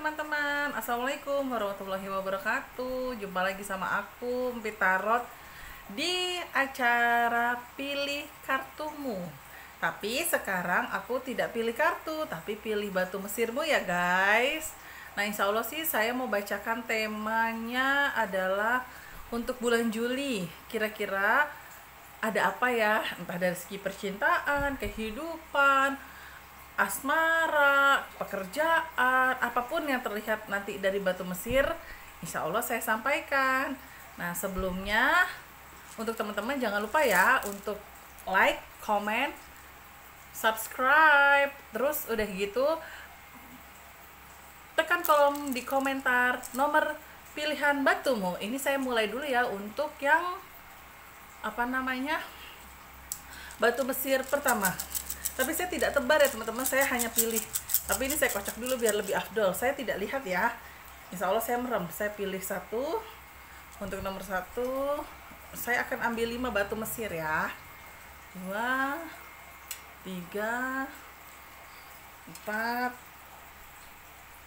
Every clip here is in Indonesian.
teman-teman, assalamualaikum warahmatullahi wabarakatuh. Jumpa lagi sama aku Empit Tarot di acara Pilih Kartumu. Tapi sekarang aku tidak pilih kartu, tapi pilih batu Mesirmu ya guys. Nah insya Allah sih saya mau bacakan temanya adalah untuk bulan Juli. Kira-kira ada apa ya, entah dari segi percintaan, kehidupan, asmara, pekerjaan, apapun yang terlihat nanti dari batu Mesir, insya Allah saya sampaikan. Nah sebelumnya untuk teman-teman jangan lupa ya untuk like, comment, subscribe, terus udah gitu tekan kolom di komentar nomor pilihan batumu. Ini saya mulai dulu ya untuk yang batu Mesir pertama. Tapi saya tidak tebar ya teman-teman, saya hanya pilih. Tapi ini saya kocok dulu biar lebih afdol. Saya tidak lihat ya. Insya Allah saya merem. Saya pilih satu. Untuk nomor satu, saya akan ambil 5 batu Mesir ya. 2, 3, 4,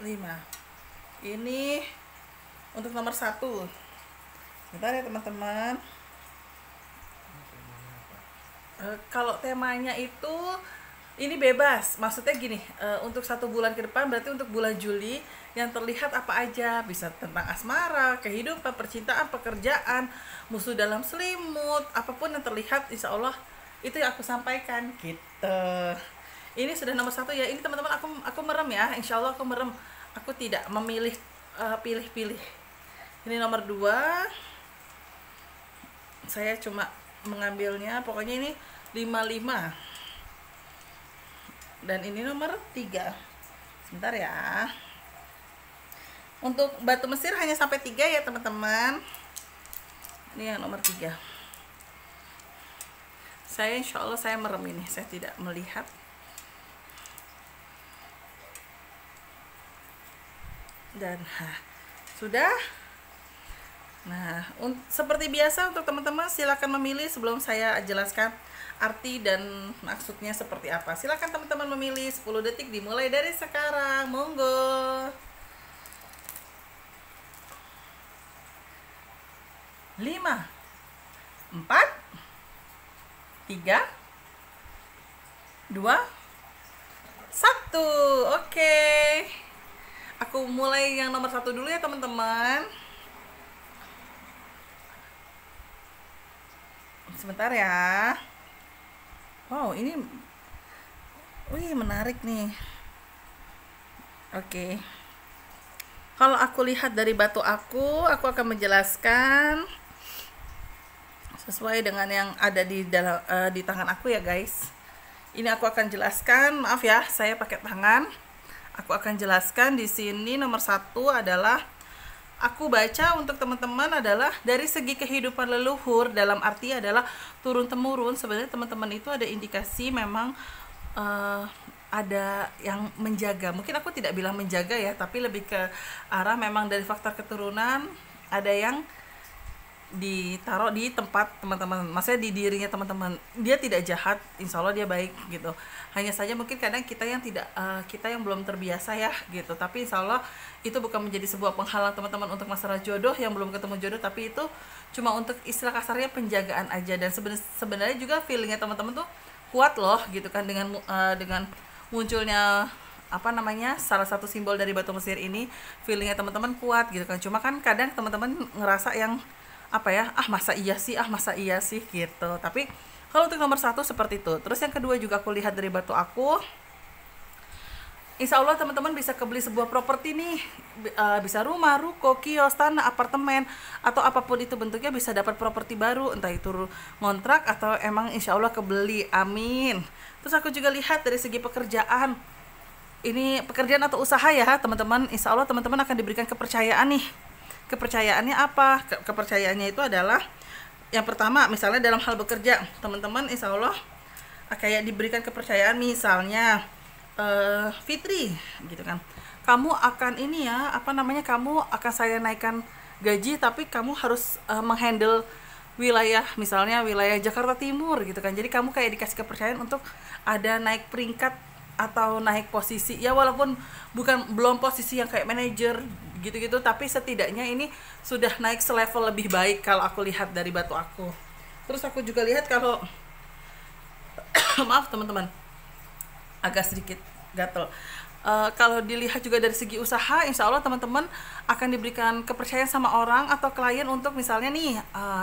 5. Ini untuk nomor satu. Bentar ya teman-teman. Kalau temanya itu ini bebas, maksudnya gini, untuk 1 bulan ke depan berarti untuk bulan Juli yang terlihat apa aja, bisa tentang asmara, kehidupan, percintaan, pekerjaan, musuh dalam selimut, apapun yang terlihat insya Allah itu yang aku sampaikan gitu. Ini sudah nomor 1 ya, ini teman-teman aku merem ya, insya Allah aku merem, aku tidak memilih pilih-pilih. Ini nomor 2, saya cuma mengambilnya, pokoknya ini 55. Dan ini nomor 3. Sebentar ya. Untuk batu Mesir hanya sampai 3 ya teman-teman. Ini yang nomor 3. Saya insya Allah saya merem ini, saya tidak melihat. Dan sudah. Nah, seperti biasa untuk teman-teman silakan memilih sebelum saya jelaskan arti dan maksudnya seperti apa. Silakan teman-teman memilih, 10 detik dimulai dari sekarang. Monggo. 5, 4, 3, 2, 1. Oke. Aku mulai yang nomor 1 dulu ya teman-teman. Sebentar ya. Wow, ini menarik nih. Oke. Kalau aku lihat dari batu aku akan menjelaskan sesuai dengan yang ada di dalam di tangan aku ya, guys. Ini aku akan jelaskan, maaf ya, saya pakai tangan. Aku akan jelaskan di sini nomor 1 adalah aku baca untuk teman-teman adalah dari segi kehidupan leluhur, dalam arti adalah turun-temurun. Sebenarnya teman-teman itu ada indikasi memang ada yang menjaga. Mungkin aku tidak bilang menjaga ya, tapi lebih ke arah memang dari faktor keturunan ada yang ditaruh di tempat teman-teman, maksudnya di dirinya teman-teman. Dia tidak jahat, insya Allah dia baik gitu. Hanya saja mungkin kadang kita yang tidak kita yang belum terbiasa ya gitu. Tapi insya Allah itu bukan menjadi sebuah penghalang teman-teman untuk masalah jodoh yang belum ketemu jodoh, tapi itu cuma untuk istilah kasarnya penjagaan aja. Dan sebenarnya juga feelingnya teman-teman tuh kuat loh gitu kan, dengan munculnya salah satu simbol dari batu Mesir ini, feelingnya teman-teman kuat gitu kan. Cuma kan kadang teman-teman ngerasa yang masa iya sih gitu. Tapi kalau untuk nomor 1 seperti itu. Terus yang kedua juga aku lihat dari batu aku, insya Allah teman-teman bisa kebeli sebuah properti nih, bisa rumah, ruko, kios, tanah, apartemen, atau apapun itu bentuknya, bisa dapat properti baru, entah itu ngontrak atau emang insya Allah kebeli, amin. Terus aku juga lihat dari segi pekerjaan, ini pekerjaan atau usaha ya teman-teman, insya Allah teman-teman akan diberikan kepercayaan nih. Kepercayaannya apa? Kepercayaannya itu adalah yang pertama, misalnya dalam hal bekerja, teman-teman insya Allah kayak diberikan kepercayaan, misalnya Fitri gitu kan, kamu akan kamu akan saya naikkan gaji, tapi kamu harus menghandle wilayah, misalnya wilayah Jakarta Timur gitu kan. Jadi kamu kayak dikasih kepercayaan untuk ada naik peringkat atau naik posisi ya, walaupun belum posisi yang kayak manajer gitu-gitu, tapi setidaknya ini sudah naik selevel lebih baik kalau aku lihat dari batu aku. Terus aku juga lihat kalau maaf teman-teman, agak sedikit gatel. Kalau dilihat juga dari segi usaha, insya Allah teman-teman akan diberikan kepercayaan sama orang atau klien untuk misalnya nih,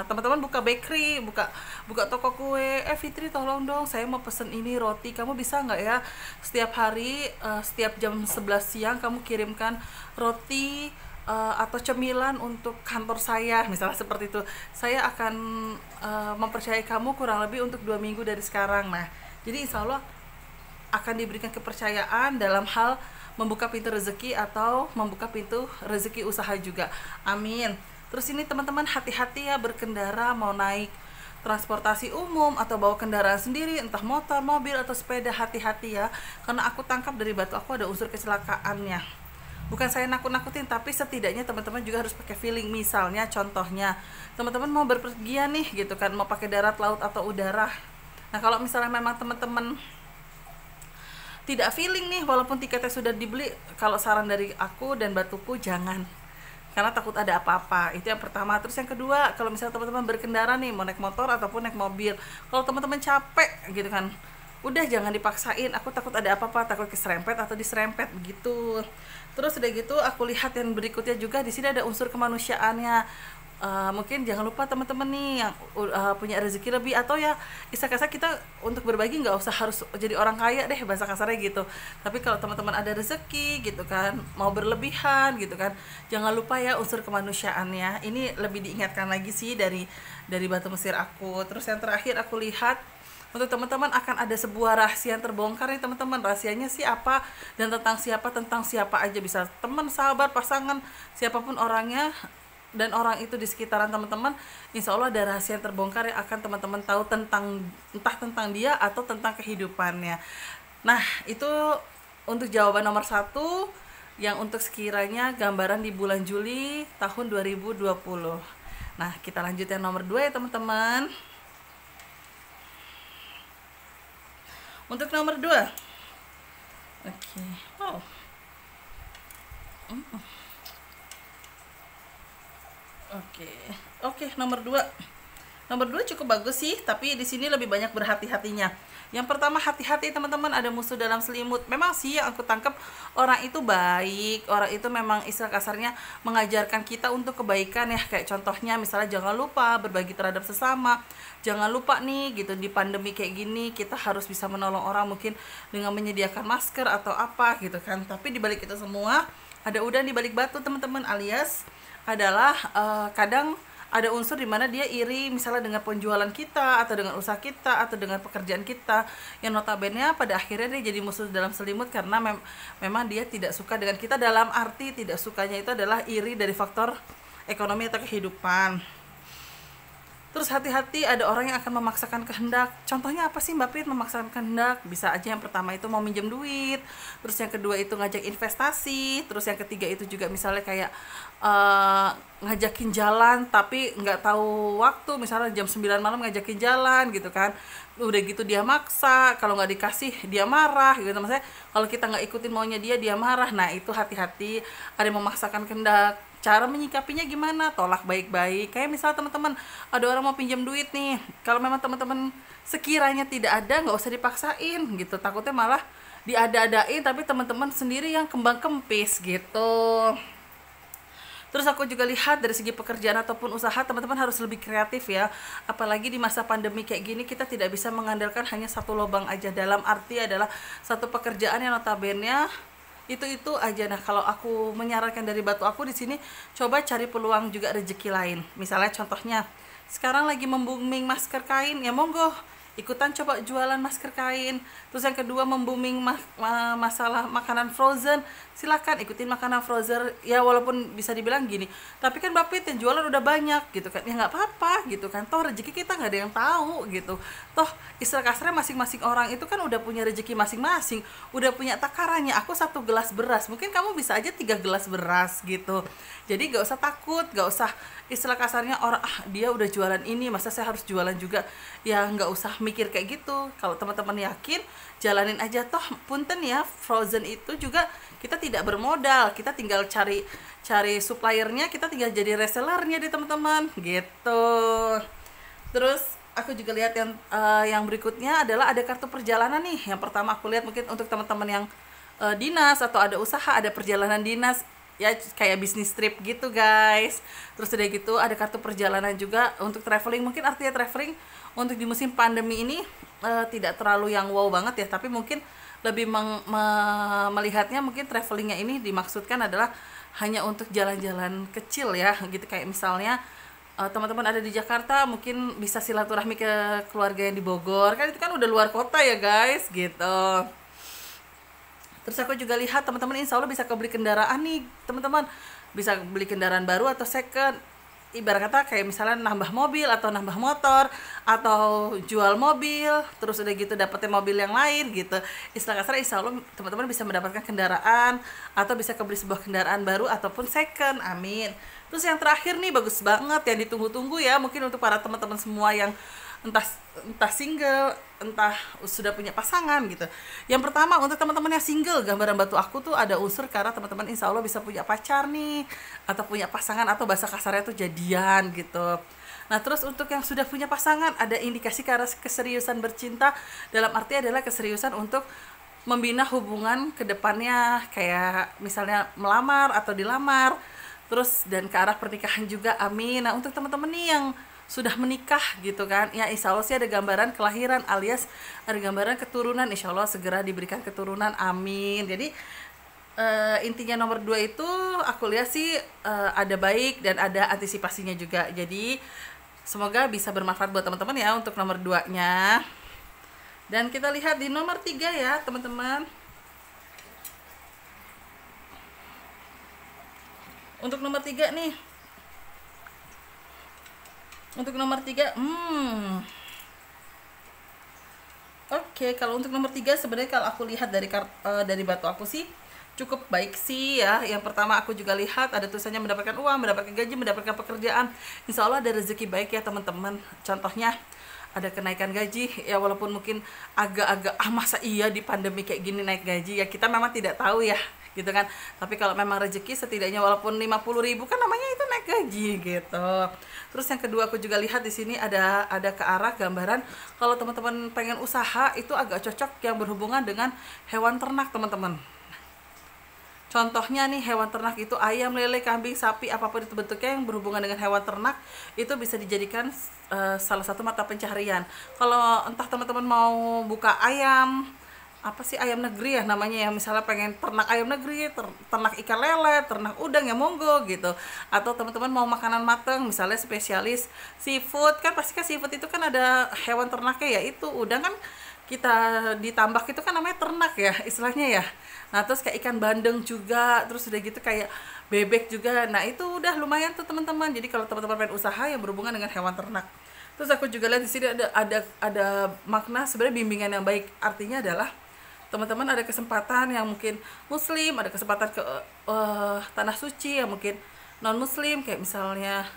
teman-teman buka bakery, buka toko kue. Fitri tolong dong, saya mau pesen ini roti, kamu bisa nggak ya setiap hari, setiap jam 11 siang kamu kirimkan roti atau cemilan untuk kantor saya, misalnya seperti itu. Saya akan mempercayai kamu kurang lebih untuk 2 minggu dari sekarang. Nah, jadi insya Allah akan diberikan kepercayaan dalam hal membuka pintu rezeki atau membuka pintu rezeki usaha juga. Amin. Terus ini teman-teman hati-hati ya berkendara, mau naik transportasi umum atau bawa kendaraan sendiri, entah motor, mobil atau sepeda, hati-hati ya. Karena aku tangkap dari batu aku ada unsur kecelakaannya. Bukan saya nakut-nakutin, tapi setidaknya teman-teman juga harus pakai feeling. Misalnya contohnya teman-teman mau berpergian nih gitu kan, mau pakai darat, laut atau udara. Nah, kalau misalnya memang teman-teman tidak feeling nih, walaupun tiketnya sudah dibeli, kalau saran dari aku dan batuku jangan, karena takut ada apa-apa. Itu yang pertama. Terus yang kedua, kalau misalnya teman-teman berkendara nih, mau naik motor ataupun naik mobil, kalau teman-teman capek gitu kan, udah jangan dipaksain. Aku takut ada apa-apa, takut keserempet atau diserempet gitu. Terus udah gitu aku lihat yang berikutnya juga, di sini ada unsur kemanusiaannya. Mungkin jangan lupa teman-teman nih yang punya rezeki lebih, atau ya istilah kasar kita untuk berbagi nggak usah harus jadi orang kaya deh, bahasa kasarnya gitu. Tapi kalau teman-teman ada rezeki gitu kan, mau berlebihan gitu kan, jangan lupa ya unsur kemanusiaannya. Ini lebih diingatkan lagi sih dari batu Mesir aku. Terus yang terakhir aku lihat, untuk teman-teman akan ada sebuah rahasia yang terbongkar nih teman-teman. Rahasianya sih apa dan tentang siapa aja, bisa teman, sahabat, pasangan, siapapun orangnya dan orang itu di sekitaran teman-teman. Insya Allah ada rahasia yang terbongkar yang akan teman-teman tahu tentang, entah tentang dia atau tentang kehidupannya. Nah, itu untuk jawaban nomor 1 yang untuk sekiranya gambaran di bulan Juli tahun 2020. Nah, kita lanjut yang nomor 2 ya teman-teman. Untuk nomor 2, oke. Wow. Oke, nomor 2. Nomor 2 cukup bagus sih, tapi di sini lebih banyak berhati-hatinya. Yang pertama, hati-hati teman-teman, ada musuh dalam selimut. Memang sih yang aku tangkap, orang itu baik, orang itu memang istilah kasarnya mengajarkan kita untuk kebaikan ya. Kayak contohnya misalnya jangan lupa berbagi terhadap sesama. Jangan lupa nih gitu, di pandemi kayak gini kita harus bisa menolong orang, mungkin dengan menyediakan masker atau apa gitu kan. Tapi di balik itu semua ada udang di balik batu teman-teman, alias adalah kadang ada unsur di mana dia iri misalnya dengan penjualan kita atau dengan usaha kita atau dengan pekerjaan kita, yang notabene pada akhirnya dia jadi musuh dalam selimut karena memang dia tidak suka dengan kita, dalam arti tidak sukanya itu adalah iri dari faktor ekonomi atau kehidupan. Terus hati-hati ada orang yang akan memaksakan kehendak. Contohnya apa sih Mbak Pit memaksakan kehendak? Bisa aja yang pertama itu mau minjem duit, terus yang kedua itu ngajak investasi, terus yang ketiga itu juga misalnya kayak ngajakin jalan tapi nggak tahu waktu, misalnya jam 9 malam ngajakin jalan gitu kan. Udah gitu dia maksa, kalau nggak dikasih dia marah gitu. Maksudnya kalau kita nggak ikutin maunya dia marah. Nah itu hati-hati, ada yang memaksakan kehendak. Cara menyikapinya gimana? Tolak baik-baik. Kayak misalnya teman-teman ada orang mau pinjam duit nih, kalau memang teman-teman sekiranya tidak ada, nggak usah dipaksain gitu. Takutnya malah diada-adain tapi teman-teman sendiri yang kembang kempis gitu. Terus aku juga lihat dari segi pekerjaan ataupun usaha, teman-teman harus lebih kreatif ya. Apalagi di masa pandemi kayak gini, kita tidak bisa mengandalkan hanya satu lubang aja. Dalam arti adalah satu pekerjaan yang notabene itu aja. Nah, kalau aku menyarankan dari batu aku di sini, coba cari peluang juga rezeki lain. Misalnya contohnya, sekarang lagi membuming masker kain, ya monggo ikutan coba jualan masker kain. Terus yang kedua membuming masalah makanan frozen, silakan ikutin makanan frozen ya, walaupun bisa dibilang gini, tapi kan Mbak Pit yang jualan udah banyak gitu kan, ya nggak apa-apa gitu kan, toh rezeki kita nggak ada yang tahu gitu. Toh istilah kasarnya masing-masing orang itu kan udah punya rezeki masing-masing, udah punya takarannya. Aku 1 gelas beras, mungkin kamu bisa aja 3 gelas beras gitu. Jadi nggak usah takut, nggak usah istilah kasarnya orang dia udah jualan ini, masa saya harus jualan juga, ya nggak usah mikir kayak gitu. Kalau teman-teman yakin, jalanin aja. Toh punten ya, Frozen itu juga kita tidak bermodal, kita tinggal cari suppliernya, kita tinggal jadi resellernya di teman-teman gitu. Terus aku juga lihat yang berikutnya adalah ada kartu perjalanan nih. Yang pertama aku lihat mungkin untuk teman-teman yang dinas atau ada usaha, ada perjalanan dinas ya, kayak bisnis trip gitu guys. Terus udah gitu ada kartu perjalanan juga untuk traveling. Mungkin artinya traveling untuk di musim pandemi ini tidak terlalu yang wow banget ya, tapi mungkin lebih melihatnya mungkin travelingnya ini dimaksudkan adalah hanya untuk jalan-jalan kecil ya gitu. Kayak misalnya teman-teman ada di Jakarta mungkin bisa silaturahmi ke keluarga yang di Bogor, kan itu kan udah luar kota ya guys gitu. Terus aku juga lihat teman-teman insya Allah bisa kebeli kendaraan nih teman-teman, bisa beli kendaraan baru atau second. Ibarat kata kayak misalnya nambah mobil atau nambah motor atau jual mobil, terus udah gitu dapetin mobil yang lain gitu. Istilah kasar insya Allah teman-teman bisa mendapatkan kendaraan atau bisa kebeli sebuah kendaraan baru ataupun second, amin. Terus yang terakhir nih bagus banget yang ditunggu-tunggu ya, mungkin untuk para teman-teman semua yang entah single, entah sudah punya pasangan gitu. Yang pertama untuk teman-teman yang single, gambaran batu aku tuh ada unsur karena teman-teman insya Allah bisa punya pacar nih, atau punya pasangan, atau bahasa kasarnya tuh jadian gitu. Nah terus untuk yang sudah punya pasangan ada indikasi ke arah keseriusan bercinta, dalam arti adalah keseriusan untuk membina hubungan ke depannya, kayak misalnya melamar atau dilamar, terus dan ke arah pernikahan juga, amin. Nah untuk teman-teman nih yang sudah menikah gitu kan ya, insya Allah sih ada gambaran kelahiran alias ada gambaran keturunan, insya Allah segera diberikan keturunan, amin. Jadi intinya nomor 2 itu aku lihat sih ada baik dan ada antisipasinya juga. Jadi semoga bisa bermanfaat buat teman-teman ya untuk nomor 2-nya. Dan kita lihat di nomor 3 ya teman-teman. Untuk nomor 3 nih, untuk nomor 3 oke, kalau untuk nomor 3 sebenarnya kalau aku lihat dari batu aku sih cukup baik sih ya. Yang pertama aku juga lihat ada tulisannya mendapatkan uang, mendapatkan gaji, mendapatkan pekerjaan. Insya Allah ada rezeki baik ya teman-teman. Contohnya ada kenaikan gaji ya, walaupun mungkin agak-agak masa iya di pandemi kayak gini naik gaji ya, kita memang tidak tahu ya gitu kan. Tapi kalau memang rezeki setidaknya walaupun 50.000 kan namanya itu naik gaji gitu. Terus yang kedua aku juga lihat di sini ada ke arah gambaran kalau teman-teman pengen usaha itu agak cocok yang berhubungan dengan hewan ternak teman-teman. Contohnya nih hewan ternak itu ayam, lele, kambing, sapi, apapun itu bentuknya yang berhubungan dengan hewan ternak itu bisa dijadikan salah satu mata pencaharian. Kalau entah teman-teman mau buka ayam, apa sih ayam negeri ya namanya ya, misalnya pengen ternak ayam negeri, ternak ikan lele, ternak udang ya monggo gitu. Atau teman-teman mau makanan mateng misalnya spesialis seafood, kan pasti kan seafood itu kan ada hewan ternaknya ya, itu udang kan kita ditambak itu kan namanya ternak ya istilahnya ya. Nah terus kayak ikan bandeng juga, terus udah gitu kayak bebek juga. Nah itu udah lumayan tuh teman-teman. Jadi kalau teman-teman pengen usaha yang berhubungan dengan hewan ternak. Terus aku juga lihat di sini ada makna sebenarnya bimbingan yang baik. Artinya adalah teman-teman ada kesempatan yang mungkin muslim, ada kesempatan ke tanah suci yang mungkin non muslim kayak misalnya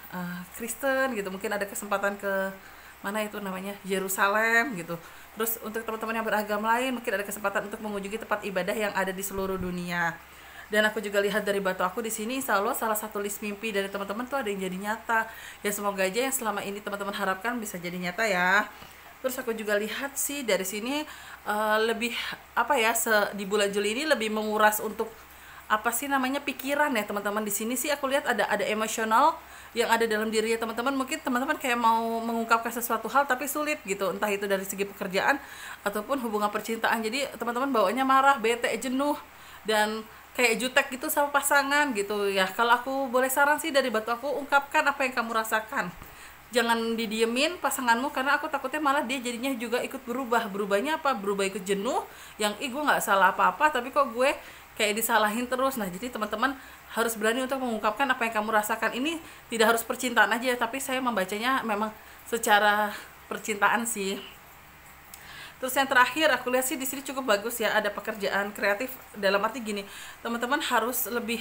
Kristen gitu, mungkin ada kesempatan ke mana itu namanya Yerusalem gitu. Terus untuk teman-teman yang beragama lain mungkin ada kesempatan untuk mengunjungi tempat ibadah yang ada di seluruh dunia. Dan aku juga lihat dari batu aku di sini, insya Allah salah satu list mimpi dari teman-teman tuh ada yang jadi nyata. Ya semoga aja yang selama ini teman-teman harapkan bisa jadi nyata ya. Terus aku juga lihat sih dari sini lebih apa ya, di bulan Juli ini lebih menguras untuk apa sih namanya pikiran ya teman-teman. Di sini sih aku lihat ada emosional yang ada dalam dirinya teman-teman. Mungkin teman-teman kayak mau mengungkapkan sesuatu hal tapi sulit gitu, entah itu dari segi pekerjaan ataupun hubungan percintaan. Jadi teman-teman bawaannya marah, bete, jenuh, dan kayak jutek gitu sama pasangan gitu ya. Kalau aku boleh saran sih dari batu aku, ungkapkan apa yang kamu rasakan. Jangan didiemin pasanganmu, karena aku takutnya malah dia jadinya juga ikut berubah. Berubahnya apa? Berubah ikut jenuh, yang gue nggak salah apa-apa tapi kok gue kayak disalahin terus. Nah jadi teman-teman harus berani untuk mengungkapkan apa yang kamu rasakan. Ini tidak harus percintaan aja, tapi saya membacanya memang secara percintaan sih. Terus yang terakhir aku lihat sih di sini cukup bagus ya, ada pekerjaan kreatif. Dalam arti gini, teman-teman harus lebih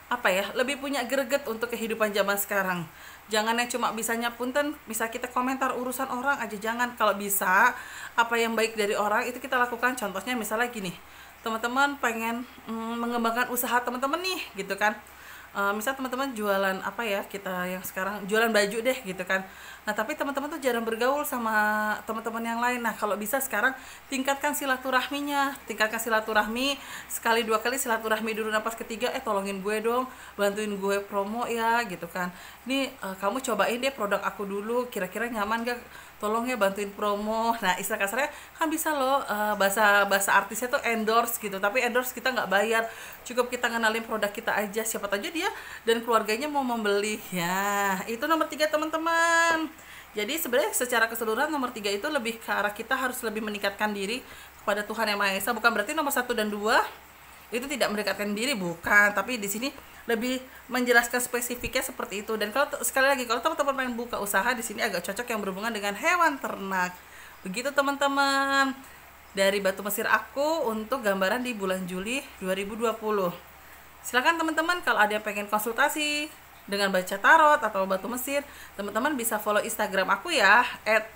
apa ya, lebih punya greget untuk kehidupan zaman sekarang. Jangan yang cuma bisanya punten bisa kita komentar urusan orang aja, jangan. Kalau bisa apa yang baik dari orang itu kita lakukan. Contohnya misalnya gini, teman-teman pengen mengembangkan usaha teman-teman nih gitu kan. Misal teman-teman jualan apa ya, kita yang sekarang jualan baju deh gitu kan. Nah tapi teman-teman tuh jarang bergaul sama teman-teman yang lain. Nah kalau bisa sekarang tingkatkan silaturahmi, sekali dua kali silaturahmi dulu, napas ketiga tolongin gue dong, bantuin gue promo ya gitu kan. Ini kamu cobain deh produk aku dulu, kira-kira nyaman gak, tolong ya bantuin promo. Nah istilah kasarnya kan bisa loh, bahasa bahasa artisnya tuh endorse gitu, tapi endorse kita nggak bayar, cukup kita kenalin produk kita aja, siapa tahu dia dan keluarganya mau membeli ya. Itu nomor 3 teman-teman. Jadi sebenarnya secara keseluruhan nomor 3 itu lebih ke arah kita harus lebih meningkatkan diri kepada Tuhan Yang Maha Esa. Bukan berarti nomor 1 dan 2 itu tidak mendekatkan diri, bukan, tapi di sini lebih menjelaskan spesifiknya seperti itu. Dan kalau sekali lagi, kalau teman-teman pengen buka usaha, di sini agak cocok yang berhubungan dengan hewan ternak. Begitu teman-teman, dari Batu Mesir aku untuk gambaran di bulan Juli 2020. Silakan teman-teman kalau ada yang pengen konsultasi dengan baca tarot atau Batu Mesir, teman-teman bisa follow Instagram aku ya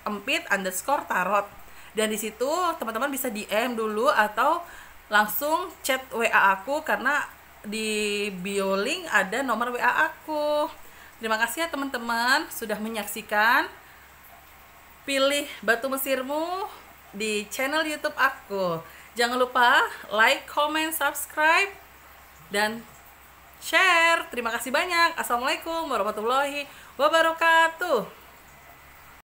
@empit_tarot. Dan di situ teman-teman bisa DM dulu atau langsung chat WA aku, karena di bio link ada nomor WA aku. Terima kasih ya teman-teman sudah menyaksikan Pilih Batu Mesirmu di channel YouTube aku. Jangan lupa like, comment, subscribe, dan share. Terima kasih banyak. Assalamualaikum warahmatullahi wabarakatuh.